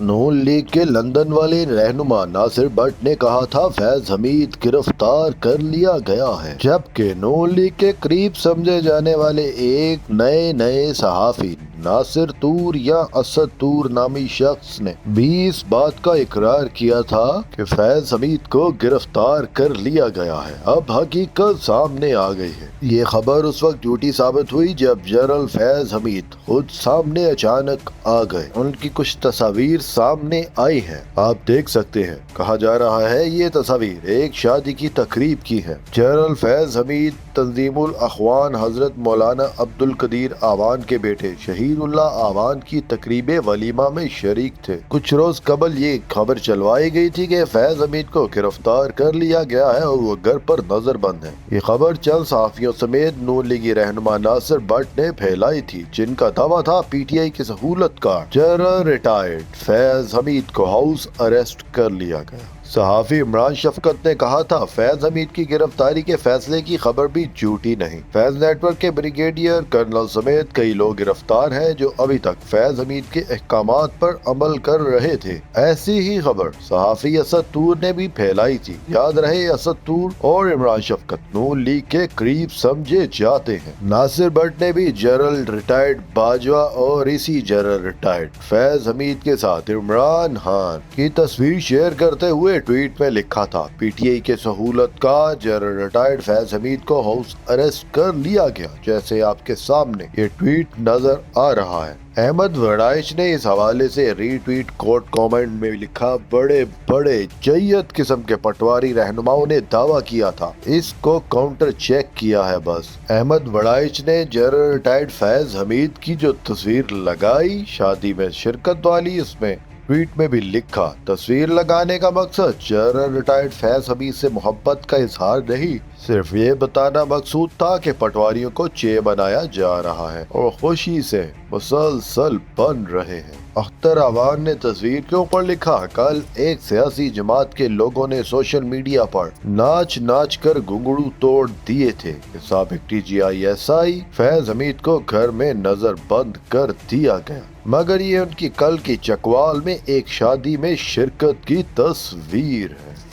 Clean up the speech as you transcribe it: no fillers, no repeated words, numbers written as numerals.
نون league کے London والے رہنما ناصر بٹ نے کہا تھا فیض حمید گرفتار کر لیا گیا ہے، جبکہ نون لیگ کے قریب سمجھے جانے والے ایک نئے صحافی ناصر تور یا اسد تور نامی شخص نے بھی اس بات کا اقرار کیا تھا کہ فیض حمید کو گرفتار کر لیا گیا ہے۔ اب حقیقت سامنے آ گئی ہے۔ یہ خبر اس وقت جھوٹی ثابت ہوئی جب جنرل فیض حمید خود سامنے اچانک آ گئے۔ ان کی کچھ تصاویر سامنے آئی ہیں، آپ دیکھ سکتے ہیں۔ کہا جا رہا ہے یہ تصاویر ایک شادی کی تقریب کی ہے۔ جنرل فیض حمید تنظیم الاخوان حضرت مولانا عبد القدیر آوان کے بیٹے شہید اللہ آوان کی تقریب ولیمہ میں شریک تھے۔ کچھ روز قبل یہ خبر چلوائی گئی تھی کہ فیض حمید کو گرفتار کر لیا گیا ہے اور وہ گھر پر نظر بند ہے۔ یہ خبر چند صحافیوں سمیت نون لیگی رہنما ناصر بٹ نے پھیلائی تھی، جن کا دعویٰ تھا پی ٹی آئی کے سہولت کار جنرل ریٹائرڈ فیض حمید کو ہاؤس اریسٹ کر لیا گیا۔ صحافی عمران شفقت نے کہا تھا فیض حمید کی گرفتاری کے فیصلے کی خبر بھی جھوٹی نہیں۔ فیض نیٹ ورک کے بریگیڈیئر کرنل سمیت کئی لوگ گرفتار ہیں جو ابھی تک فیض حمید کے احکامات پر عمل کر رہے تھے۔ ایسی ہی خبر صحافی اسد تور نے بھی پھیلائی تھی۔ یاد رہے اسد تور اور عمران شفقت نون لیگ کے قریب سمجھے جاتے ہیں۔ ناصر بٹ نے بھی جنرل ریٹائرڈ باجوہ اور اسی جنرل ریٹائرڈ فیض حمید کے ساتھ عمران خان کی تصویر شیئر کرتے ہوئے ٹویٹ میں لکھا تھا پی ٹی آئی کے سہولت کا جنرل ریٹائرڈ فیض حمید کو ہاؤس اریسٹ کر لیا گیا، جیسے آپ کے سامنے یہ ٹویٹ نظر آ رہا ہے۔ احمد وڑائچ نے اس حوالے سے ری ٹویٹ کوٹ کامنٹ میں لکھا، بڑے جیت قسم کے پٹواری رہنماؤں نے دعویٰ کیا تھا، اس کو کاؤنٹر چیک کیا ہے بس۔ احمد وڑائچ نے جنرل ریٹائرڈ فیض حمید کی جو تصویر لگائی شادی میں شرکت والی، اس میں ٹویٹ میں بھی لکھا تصویر لگانے کا مقصد جنرل ریٹائرڈ فیض حمید سے محبت کا اظہار نہیں، صرف یہ بتانا مقصود تھا کہ پٹواریوں کو چے بنایا جا رہا ہے اور خوشی سے مسلسل بن رہے ہیں۔ اختر آوان نے تصویر کے اوپر لکھا، کل ایک سیاسی جماعت کے لوگوں نے سوشل میڈیا پر ناچ کر گھنگرو توڑ دیے تھے کہ سابق T G I S I فیض حمید کو گھر میں نظر بند کر دیا گیا، مگر یہ ان کی کل کی چکوال میں ایک شادی میں شرکت کی تصویر ہے۔